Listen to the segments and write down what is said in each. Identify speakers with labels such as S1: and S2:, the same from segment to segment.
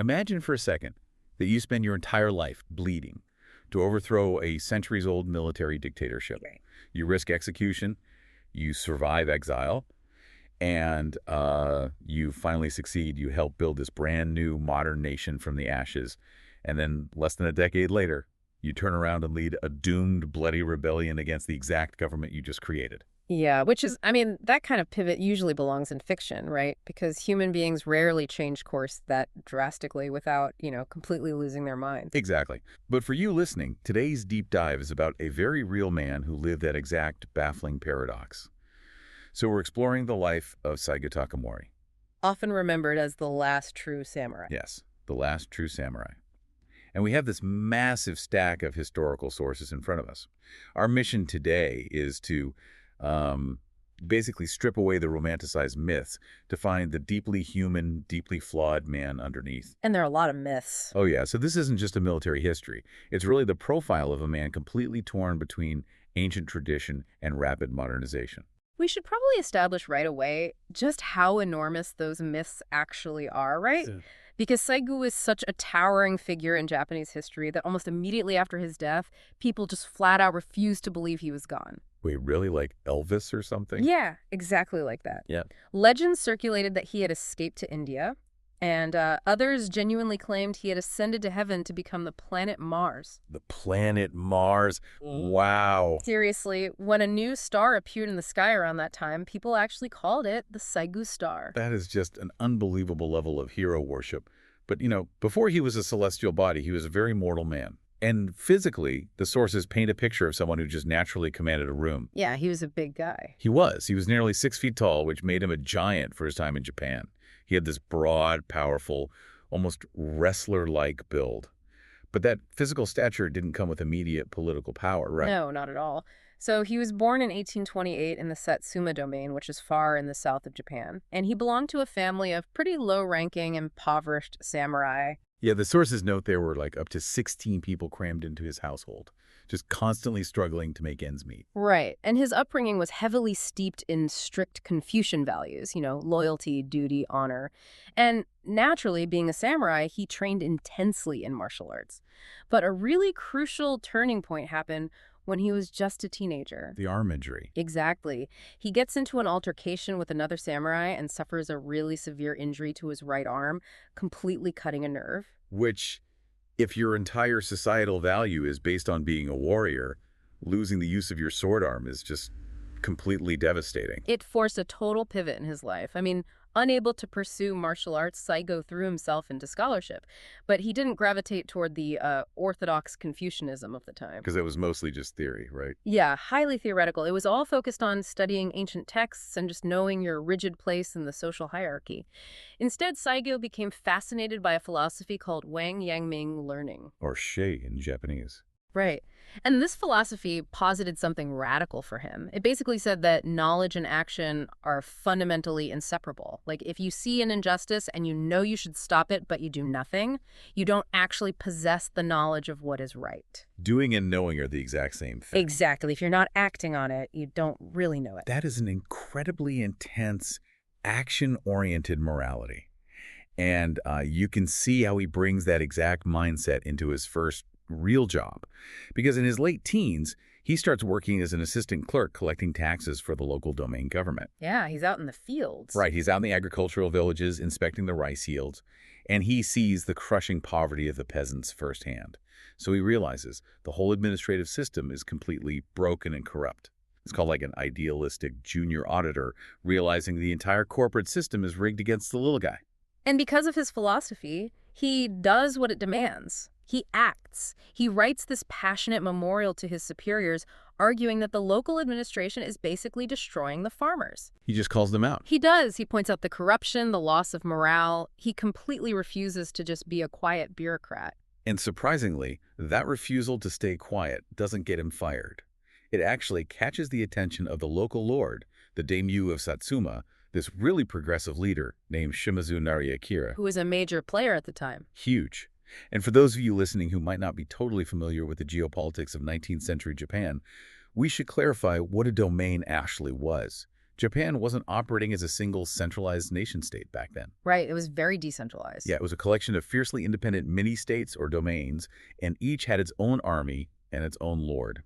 S1: Imagine for a second that you spend your entire life bleeding to overthrow a centuries-old military dictatorship.
S2: Right.
S1: You risk execution, you survive exile, and you finally succeed. You help build this brand new modern nation from the ashes. And then less than a decade later, you turn around and lead a doomed, bloody rebellion against the exact government you just created.
S2: Yeah, which is, I mean, that kind of pivot usually belongs in fiction, right? Because human beings rarely change course that drastically without, completely losing their minds.
S1: Exactly. But for you listening, today's deep dive is about a very real man who lived that exact baffling paradox. So we're exploring the life of Saigō Takamori.
S2: Often remembered as the last true samurai.
S1: Yes, the last true samurai. And we have this massive stack of historical sources in front of us. Our mission today is to basically strip away the romanticized myths to find the deeply human, deeply flawed man underneath.
S2: And there are a lot of myths.
S1: Oh yeah, so this isn't just a military history. It's really the profile of a man completely torn between ancient tradition and rapid modernization.
S2: We should probably establish right away just how enormous those myths actually are, right?
S1: Yeah.
S2: Because Saigō is such a towering figure in Japanese history that almost immediately after his death, people just flat out refused to believe he was gone.
S1: Wait, really? Like Elvis or something?
S2: Yeah, exactly like that.
S1: Yeah.
S2: Legends circulated that he had escaped to India, and others genuinely claimed he had ascended to heaven to become the planet Mars.
S1: The planet Mars. Wow.
S2: Seriously, when a new star appeared in the sky around that time, people actually called it the Saigō star.
S1: That is just an unbelievable level of hero worship. But, before he was a celestial body, he was a very mortal man. And physically, the sources paint a picture of someone who just naturally commanded a room.
S2: Yeah, he was a big guy.
S1: He was. He was nearly 6 feet tall, which made him a giant for his time in Japan. He had this broad, powerful, almost wrestler-like build. But that physical stature didn't come with immediate political power, right?
S2: No, not at all. So he was born in 1828 in the Satsuma domain, which is far in the south of Japan. And he belonged to a family of pretty low-ranking, impoverished samurai.
S1: Yeah, the sources note there were like up to 16 people crammed into his household, just constantly struggling to make ends meet.
S2: Right. And his upbringing was heavily steeped in strict Confucian values, loyalty, duty, honor. And naturally, being a samurai, he trained intensely in martial arts. But a really crucial turning point happened when he was just a teenager.
S1: The arm injury.
S2: Exactly. He gets into an altercation with another samurai and suffers a really severe injury to his right arm, completely cutting a nerve.
S1: Which, if your entire societal value is based on being a warrior, losing the use of your sword arm is just completely devastating.
S2: It forced a total pivot in his life. I mean, unable to pursue martial arts, Saigō threw himself into scholarship. But he didn't gravitate toward the orthodox Confucianism of the time.
S1: Because it was mostly just theory, right?
S2: Yeah, highly theoretical. It was all focused on studying ancient texts and just knowing your rigid place in the social hierarchy. Instead, Saigō became fascinated by a philosophy called Wang Yangming learning.
S1: Or Shei in Japanese.
S2: Right. And this philosophy posited something radical for him. It basically said that knowledge and action are fundamentally inseparable. Like, if you see an injustice and you know you should stop it, but you do nothing, you don't actually possess the knowledge of what is right.
S1: Doing and knowing are the exact same thing.
S2: Exactly. If you're not acting on it, you don't really know it.
S1: That is an incredibly intense, action-oriented morality. And you can see how he brings that exact mindset into his first real job. Because in his late teens, he starts working as an assistant clerk collecting taxes for the local domain government.
S2: Yeah, he's out in the fields.
S1: Right, he's out in the agricultural villages inspecting the rice yields, and he sees the crushing poverty of the peasants firsthand. So he realizes the whole administrative system is completely broken and corrupt. It's called like an idealistic junior auditor realizing the entire corporate system is rigged against the little guy.
S2: And because of his philosophy, he does what it demands. He acts. He writes this passionate memorial to his superiors, arguing that the local administration is basically destroying the farmers.
S1: He just calls them out.
S2: He does. He points out the corruption, the loss of morale. He completely refuses to just be a quiet bureaucrat.
S1: And surprisingly, that refusal to stay quiet doesn't get him fired. It actually catches the attention of the local lord, the daimyo of Satsuma, this really progressive leader named Shimazu Nariakira.
S2: Who was a major player at the time.
S1: Huge. And for those of you listening who might not be totally familiar with the geopolitics of 19th century Japan, we should clarify what a domain actually was. Japan wasn't operating as a single centralized nation-state back then.
S2: Right, it was very decentralized.
S1: Yeah, it was a collection of fiercely independent mini-states or domains, and each had its own army and its own lord.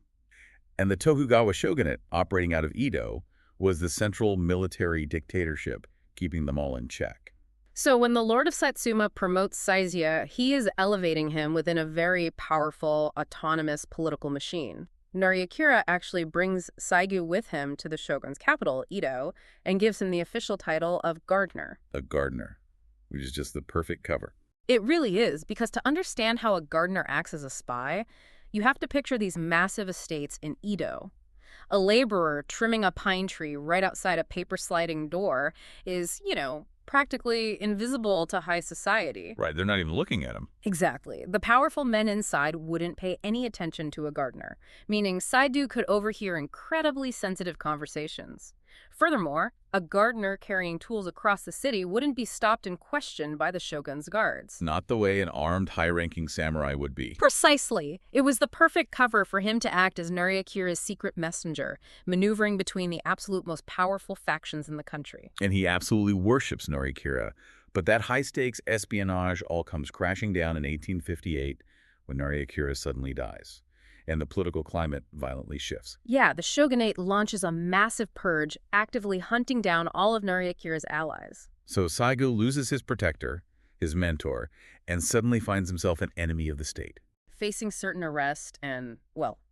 S1: And the Tokugawa shogunate, operating out of Edo, was the central military dictatorship, keeping them all in check.
S2: So when the Lord of Satsuma promotes Saizō, he is elevating him within a very powerful, autonomous political machine. Nariakira actually brings Saigō with him to the shogun's capital, Edo, and gives him the official title of gardener.
S1: A gardener, which is just the perfect cover.
S2: It really is, because to understand how a gardener acts as a spy, you have to picture these massive estates in Edo. A laborer trimming a pine tree right outside a paper-sliding door is, practically invisible to high society.
S1: Right, they're not even looking at him.
S2: Exactly. The powerful men inside wouldn't pay any attention to a gardener, meaning Saigō could overhear incredibly sensitive conversations. Furthermore, a gardener carrying tools across the city wouldn't be stopped and questioned by the shogun's guards.
S1: Not the way an armed, high-ranking samurai would be.
S2: Precisely. It was the perfect cover for him to act as Nariakira's secret messenger, maneuvering between the absolute most powerful factions in the country.
S1: And he absolutely worships Nariakira. But that high-stakes espionage all comes crashing down in 1858 when Nariakira suddenly dies, and the political climate violently shifts.
S2: Yeah, the shogunate launches a massive purge, actively hunting down all of Nariakira's allies.
S1: So Saigō loses his protector, his mentor, and suddenly finds himself an enemy of the state.
S2: Facing certain arrest and,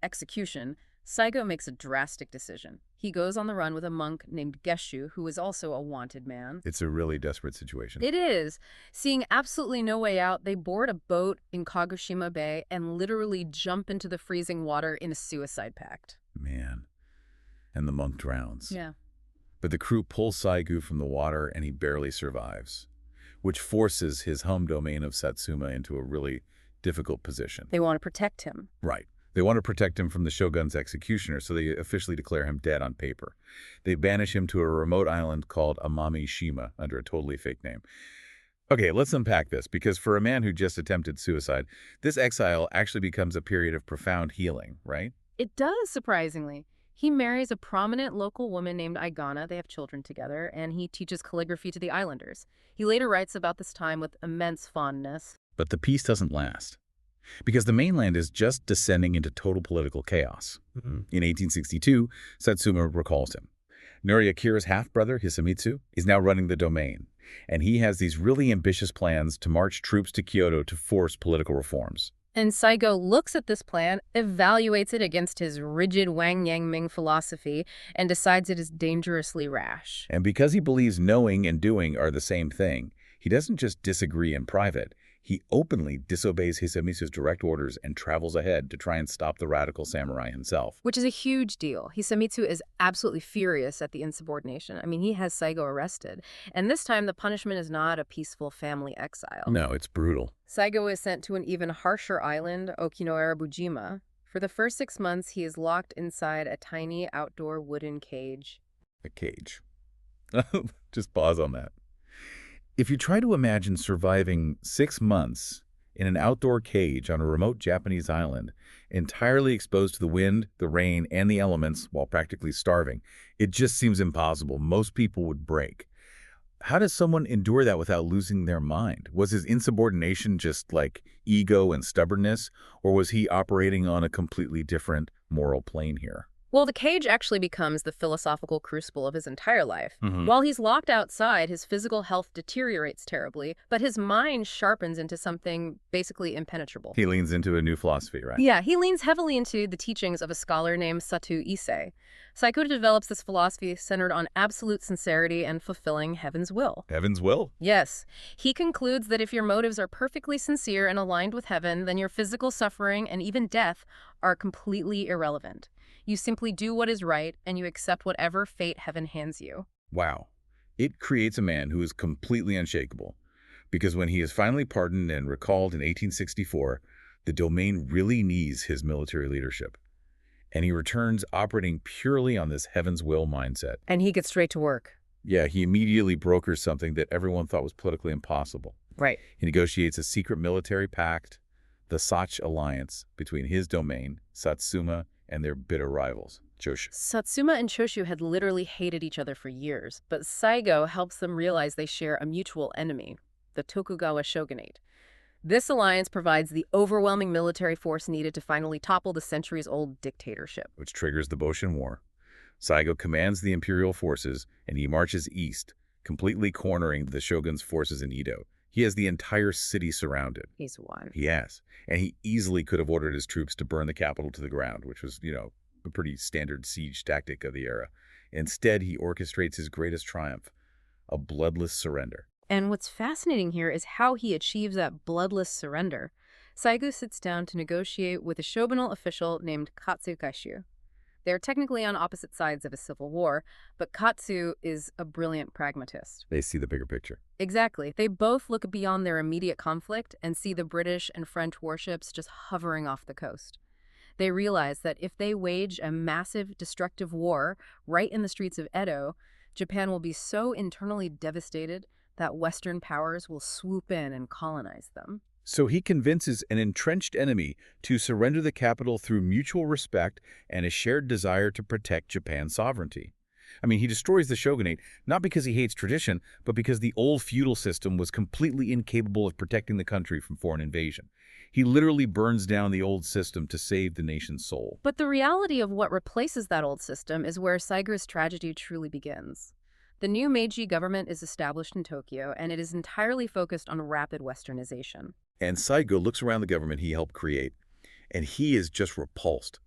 S2: execution, Saigō makes a drastic decision. He goes on the run with a monk named Geshu, who is also a wanted man.
S1: It's a really desperate situation.
S2: It is. Seeing absolutely no way out, they board a boat in Kagoshima Bay and literally jump into the freezing water in a suicide pact.
S1: Man. And the monk drowns.
S2: Yeah.
S1: But the crew pulls Saigō from the water and he barely survives, which forces his home domain of Satsuma into a really difficult position.
S2: They want to protect him.
S1: Right. They want to protect him from the shogun's executioner, so they officially declare him dead on paper. They banish him to a remote island called Amami Shima under a totally fake name. Okay, let's unpack this, because for a man who just attempted suicide, this exile actually becomes a period of profound healing, right?
S2: It does, surprisingly. He marries a prominent local woman named Aigana. They have children together, and he teaches calligraphy to the islanders. He later writes about this time with immense fondness.
S1: But the peace doesn't last, because the mainland is just descending into total political chaos. In 1862, Satsuma recalls him. Nariakira's half-brother, Hisamitsu, is now running the domain, and he has these really ambitious plans to march troops to Kyoto to force political reforms.
S2: And Saigō looks at this plan, evaluates it against his rigid Wang Yangming philosophy, and decides it is dangerously rash.
S1: And because he believes knowing and doing are the same thing, he doesn't just disagree in private. He openly disobeys Hisamitsu's direct orders and travels ahead to try and stop the radical samurai himself.
S2: Which is a huge deal. Hisamitsu is absolutely furious at the insubordination. I mean, he has Saigō arrested. And this time, the punishment is not a peaceful family exile.
S1: No, it's brutal.
S2: Saigō is sent to an even harsher island, Okinoerabujima. For the first 6 months, he is locked inside a tiny outdoor wooden cage.
S1: A cage. Just pause on that. If you try to imagine surviving 6 months in an outdoor cage on a remote Japanese island, entirely exposed to the wind, the rain, and the elements while practically starving, it just seems impossible. Most people would break. How does someone endure that without losing their mind? Was his insubordination just like ego and stubbornness, or was he operating on a completely different moral plane here?
S2: Well, the cage actually becomes the philosophical crucible of his entire life. While he's locked outside, his physical health deteriorates terribly, but his mind sharpens into something basically impenetrable.
S1: He leans into a new philosophy, right?
S2: Yeah, he leans heavily into the teachings of a scholar named Satu Ise. Saigō develops this philosophy centered on absolute sincerity and fulfilling heaven's will.
S1: Heaven's will?
S2: Yes. He concludes that if your motives are perfectly sincere and aligned with heaven, then your physical suffering and even death are completely irrelevant. You simply do what is right, and you accept whatever fate heaven hands you.
S1: Wow. It creates a man who is completely unshakable. Because when he is finally pardoned and recalled in 1864, the domain really needs his military leadership. And he returns operating purely on this heaven's will mindset.
S2: And he gets straight to work.
S1: Yeah, he immediately brokers something that everyone thought was politically impossible.
S2: Right.
S1: He negotiates a secret military pact, the Sach alliance, between his domain, Satsuma, and their bitter rivals, Choshu.
S2: Satsuma and Choshu had literally hated each other for years, but Saigō helps them realize they share a mutual enemy, the Tokugawa shogunate. This alliance provides the overwhelming military force needed to finally topple the centuries-old dictatorship.
S1: Which triggers the Boshin War. Saigō commands the imperial forces, and he marches east, completely cornering the shogun's forces in Edo. He has the entire city surrounded.
S2: He's won.
S1: He has. And he easily could have ordered his troops to burn the capital to the ground, which was, a pretty standard siege tactic of the era. Instead, he orchestrates his greatest triumph, a bloodless surrender.
S2: And what's fascinating here is how he achieves that bloodless surrender. Saigō sits down to negotiate with a shogunal official named Katsu Kaishu. They're technically on opposite sides of a civil war, but Katsu is a brilliant pragmatist.
S1: They see the bigger picture.
S2: Exactly. They both look beyond their immediate conflict and see the British and French warships just hovering off the coast. They realize that if they wage a massive, destructive war right in the streets of Edo, Japan will be so internally devastated that Western powers will swoop in and colonize them.
S1: So he convinces an entrenched enemy to surrender the capital through mutual respect and a shared desire to protect Japan's sovereignty. I mean, he destroys the shogunate, not because he hates tradition, but because the old feudal system was completely incapable of protecting the country from foreign invasion. He literally burns down the old system to save the nation's soul.
S2: But the reality of what replaces that old system is where Saigō's tragedy truly begins. The new Meiji government is established in Tokyo, and it is entirely focused on rapid westernization.
S1: And Saigō looks around the government he helped create, and he is just repulsed.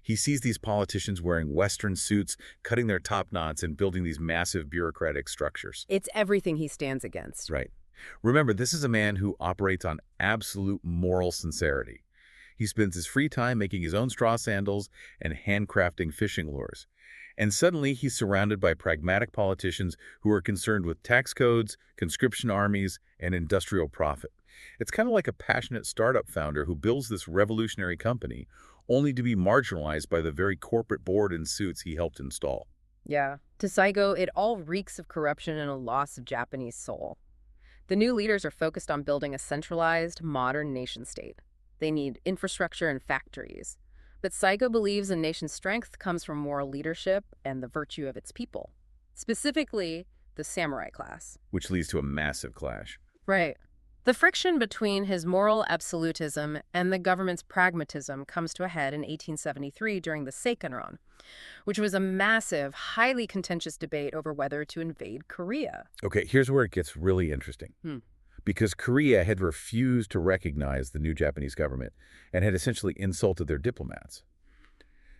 S1: He sees these politicians wearing Western suits, cutting their top knots, and building these massive bureaucratic structures.
S2: It's everything he stands against.
S1: Right. Remember, this is a man who operates on absolute moral sincerity. He spends his free time making his own straw sandals and handcrafting fishing lures. And suddenly he's surrounded by pragmatic politicians who are concerned with tax codes, conscription armies, and industrial profit. It's kind of like a passionate startup founder who builds this revolutionary company only to be marginalized by the very corporate board and suits he helped install.
S2: Yeah. To Saigō, it all reeks of corruption and a loss of Japanese soul. The new leaders are focused on building a centralized, modern nation-state. They need infrastructure and factories. But Saigō believes a nation's strength comes from moral leadership and the virtue of its people, specifically the samurai class.
S1: Which leads to a massive clash.
S2: Right. The friction between his moral absolutism and the government's pragmatism comes to a head in 1873 during the Seikanron, which was a massive, highly contentious debate over whether to invade Korea.
S1: Okay, here's where it gets really interesting. Because Korea had refused to recognize the new Japanese government and had essentially insulted their diplomats.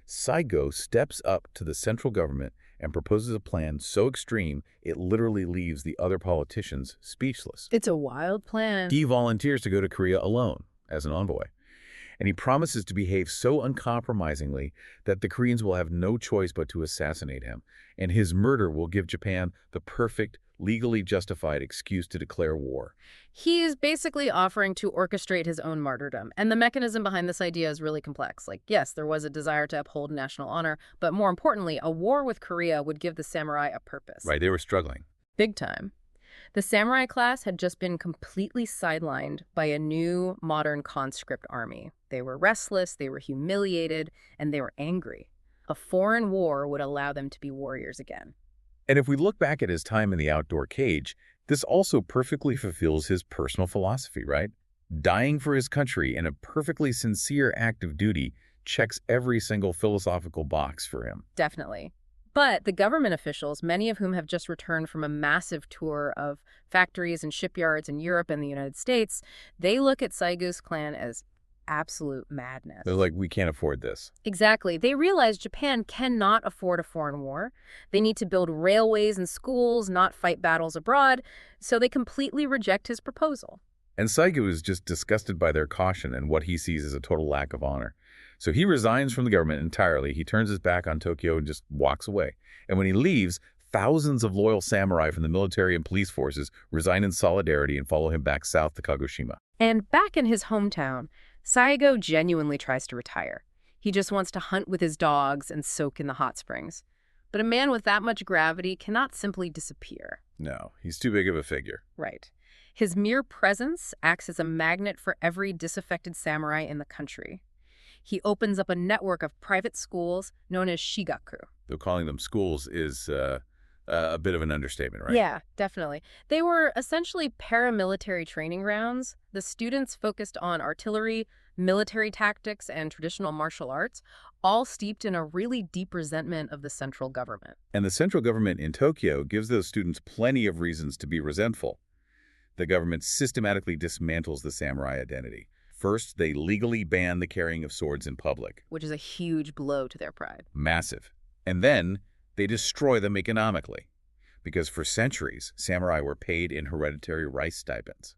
S1: Saigō steps up to the central government and proposes a plan so extreme it literally leaves the other politicians speechless.
S2: It's a wild plan.
S1: He volunteers to go to Korea alone as an envoy, and he promises to behave so uncompromisingly that the Koreans will have no choice but to assassinate him, and his murder will give Japan the perfect, legally justified excuse to declare war.
S2: He is basically offering to orchestrate his own martyrdom, and the mechanism behind this idea is really complex. Like, yes, there was a desire to uphold national honor, but more importantly, a war with Korea would give the samurai a purpose.
S1: Right, they were struggling.
S2: Big time. The samurai class had just been completely sidelined by a new, modern conscript army. They were restless, they were humiliated, and they were angry. A foreign war would allow them to be warriors again.
S1: And if we look back at his time in the outdoor cage, this also perfectly fulfills his personal philosophy, right? Dying for his country in a perfectly sincere act of duty checks every single philosophical box for him.
S2: Definitely. But the government officials, many of whom have just returned from a massive tour of factories and shipyards in Europe and the United States, they look at Saigō's plan as absolute madness.
S1: They're like, we can't afford this.
S2: Exactly. They realize Japan cannot afford a foreign war. They need to build railways and schools, not fight battles abroad, so they completely reject his proposal.
S1: And Saigō is just disgusted by their caution and what he sees as a total lack of honor. So he resigns from the government entirely. He turns his back on Tokyo and just walks away. And when he leaves, thousands of loyal samurai from the military and police forces resign in solidarity and follow him back south to Kagoshima.
S2: And back in his hometown, Saigō genuinely tries to retire. He just wants to hunt with his dogs and soak in the hot springs. But a man with that much gravity cannot simply disappear.
S1: No, he's too big of a figure.
S2: Right. His mere presence acts as a magnet for every disaffected samurai in the country. He opens up a network of private schools known as shigaku.
S1: Though calling them schools is a bit of an understatement, right?
S2: Yeah, definitely. They were essentially paramilitary training grounds. The students focused on artillery, military tactics, and traditional martial arts, all steeped in a really deep resentment of the central government.
S1: And the central government in Tokyo gives those students plenty of reasons to be resentful. The government systematically dismantles the samurai identity. First, they legally ban the carrying of swords in public.
S2: Which is a huge blow to their pride.
S1: Massive. And then they destroy them economically. Because for centuries, samurai were paid in hereditary rice stipends.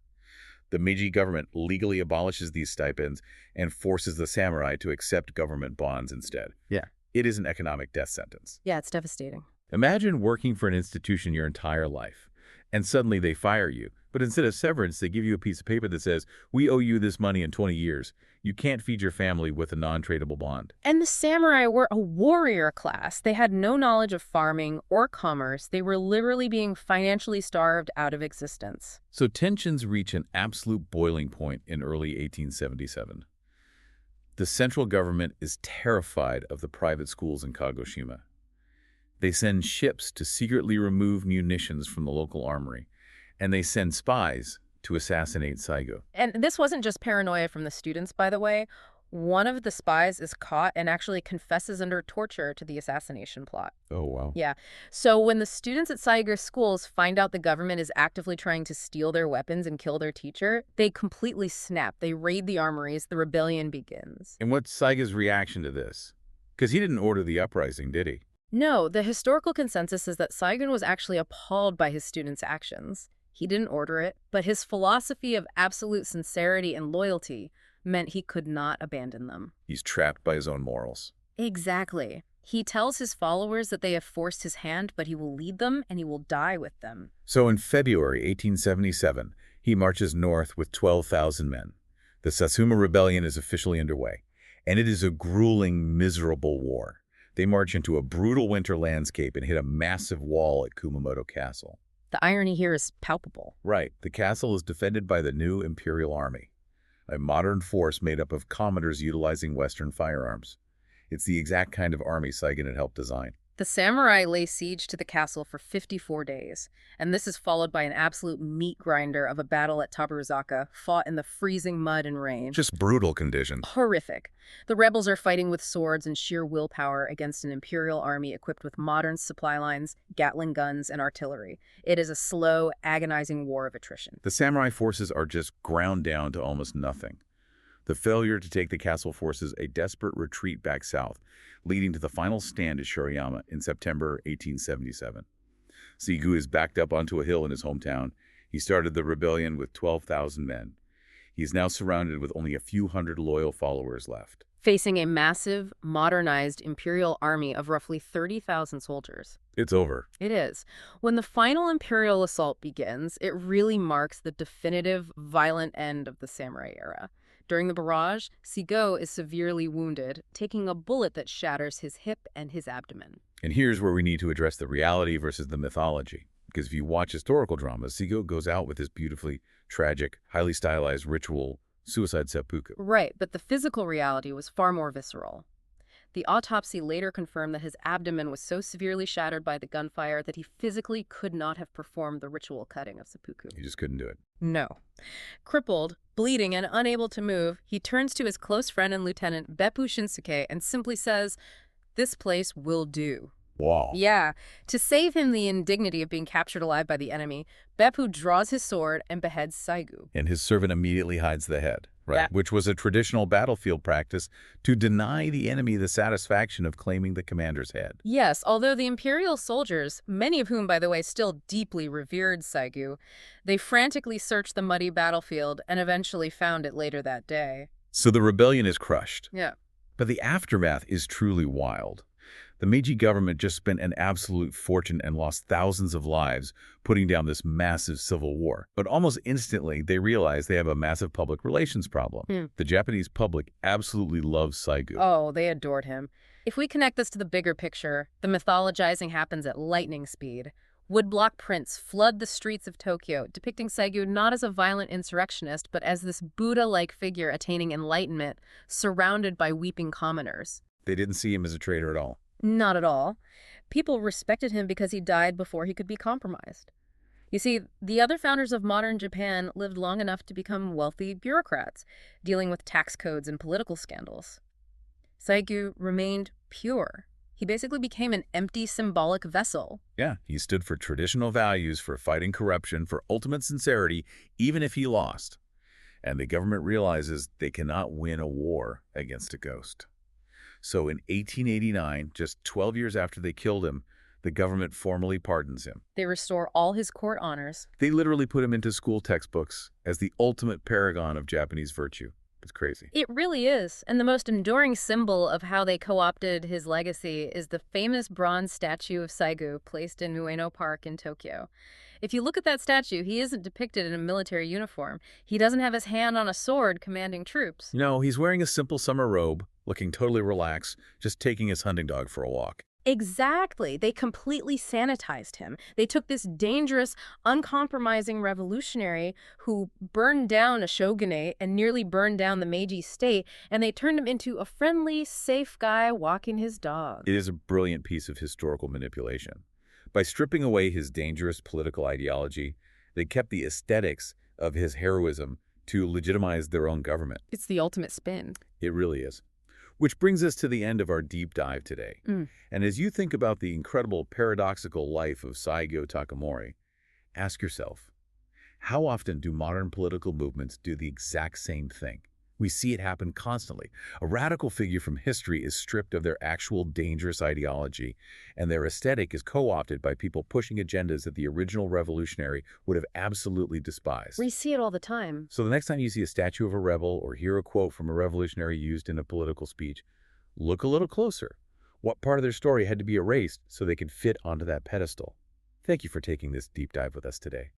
S1: The Meiji government legally abolishes these stipends and forces the samurai to accept government bonds instead.
S2: Yeah.
S1: It is an economic death sentence.
S2: Yeah, it's devastating.
S1: Imagine working for an institution your entire life, and suddenly they fire you. But instead of severance, they give you a piece of paper that says, we owe you this money in 20 years. You can't feed your family with a non-tradable bond.
S2: And the samurai were a warrior class. They had no knowledge of farming or commerce. They were literally being financially starved out of existence.
S1: So tensions reach an absolute boiling point in early 1877. The central government is terrified of the private schools in Kagoshima. They send ships to secretly remove munitions from the local armory, and they send spies to assassinate Saigō.
S2: And this wasn't just paranoia from the students, by the way. One of the spies is caught and actually confesses under torture to the assassination plot.
S1: Oh, wow.
S2: Yeah. So when the students at Saigō's schools find out the government is actively trying to steal their weapons and kill their teacher, they completely snap. They raid the armories. The rebellion begins.
S1: And what's Saigō's reaction to this? Because he didn't order the uprising, did he?
S2: No, the historical consensus is that Saigō was actually appalled by his students' actions. He didn't order it, but his philosophy of absolute sincerity and loyalty meant he could not abandon them.
S1: He's trapped by his own morals.
S2: Exactly. He tells his followers that they have forced his hand, but he will lead them and he will die with them.
S1: So in February 1877, he marches north with 12,000 men. The Satsuma rebellion is officially underway, and it is a grueling, miserable war. They march into a brutal winter landscape and hit a massive wall at Kumamoto Castle.
S2: The irony here is palpable.
S1: Right. The castle is defended by the new Imperial Army, a modern force made up of commodores utilizing Western firearms. It's the exact kind of army Saigō had helped design.
S2: The samurai lay siege to the castle for 54 days, and this is followed by an absolute meat grinder of a battle at Taburuzaka, fought in the freezing mud and rain.
S1: Just brutal conditions.
S2: Horrific. The rebels are fighting with swords and sheer willpower against an imperial army equipped with modern supply lines, Gatling guns, and artillery. It is a slow, agonizing war of attrition.
S1: The samurai forces are just ground down to almost nothing. The failure to take the castle forces a desperate retreat back south, leading to the final stand at Shirayama in September 1877. Saigō is backed up onto a hill in his hometown. He started the rebellion with 12,000 men. He is now surrounded with only a few hundred loyal followers left,
S2: facing a massive, modernized imperial army of roughly 30,000 soldiers.
S1: It's over.
S2: It is. When the final imperial assault begins, it really marks the definitive, violent end of the samurai era. During the barrage, Saigō is severely wounded, taking a bullet that shatters his hip and his abdomen.
S1: And here's where we need to address the reality versus the mythology. Because if you watch historical dramas, Saigō goes out with this beautifully tragic, highly stylized ritual suicide seppuku.
S2: Right, but the physical reality was far more visceral. The autopsy later confirmed that his abdomen was so severely shattered by the gunfire that he physically could not have performed the ritual cutting of seppuku.
S1: He just couldn't do it.
S2: No. Crippled, bleeding, and unable to move, he turns to his close friend and lieutenant, Beppu Shinsuke, and simply says, "This place will do."
S1: Wow.
S2: Yeah. To save him the indignity of being captured alive by the enemy, Beppu draws his sword and beheads Saigō.
S1: And his servant immediately hides the head, right?
S2: Yeah.
S1: Which was a traditional battlefield practice to deny the enemy the satisfaction of claiming the commander's head.
S2: Yes, although the imperial soldiers, many of whom, by the way, still deeply revered Saigō, they frantically searched the muddy battlefield and eventually found it later that day.
S1: So the rebellion is crushed.
S2: Yeah.
S1: But the aftermath is truly wild. The Meiji government just spent an absolute fortune and lost thousands of lives putting down this massive civil war. But almost instantly, they realized they have a massive public relations problem. The Japanese public absolutely loves Saigō.
S2: Oh, they adored him. If we connect this to the bigger picture, the mythologizing happens at lightning speed. Woodblock prints flood the streets of Tokyo, depicting Saigō not as a violent insurrectionist, but as this Buddha-like figure attaining enlightenment, surrounded by weeping commoners.
S1: They didn't see him as a traitor at all.
S2: Not at all. People respected him because he died before he could be compromised. You see, the other founders of modern Japan lived long enough to become wealthy bureaucrats, dealing with tax codes and political scandals. Saigō remained pure. He basically became an empty symbolic vessel.
S1: Yeah, he stood for traditional values, for fighting corruption, for ultimate sincerity, even if he lost. And the government realizes they cannot win a war against a ghost. So in 1889, just 12 years after they killed him, the government formally pardons him.
S2: They restore all his court honors.
S1: They literally put him into school textbooks as the ultimate paragon of Japanese virtue. It's crazy.
S2: It really is. And the most enduring symbol of how they co-opted his legacy is the famous bronze statue of Saigō placed in Ueno Park in Tokyo. If you look at that statue, he isn't depicted in a military uniform. He doesn't have his hand on a sword commanding troops.
S1: No, he's wearing a simple summer robe, looking totally relaxed, just taking his hunting dog for a walk.
S2: Exactly. They completely sanitized him. They took this dangerous, uncompromising revolutionary who burned down a shogunate and nearly burned down the Meiji state, and they turned him into a friendly, safe guy walking his dog.
S1: It is a brilliant piece of historical manipulation. By stripping away his dangerous political ideology, they kept the aesthetics of his heroism to legitimize their own government.
S2: It's the ultimate spin.
S1: It really is. Which brings us to the end of our deep dive today. And as you think about the incredible paradoxical life of Saigō Takamori, ask yourself, how often do modern political movements do the exact same thing? We see it happen constantly. A radical figure from history is stripped of their actual dangerous ideology, and their aesthetic is co-opted by people pushing agendas that the original revolutionary would have absolutely despised.
S2: We see it all the time.
S1: So the next time you see a statue of a rebel or hear a quote from a revolutionary used in a political speech, look a little closer. What part of their story had to be erased so they could fit onto that pedestal? Thank you for taking this deep dive with us today.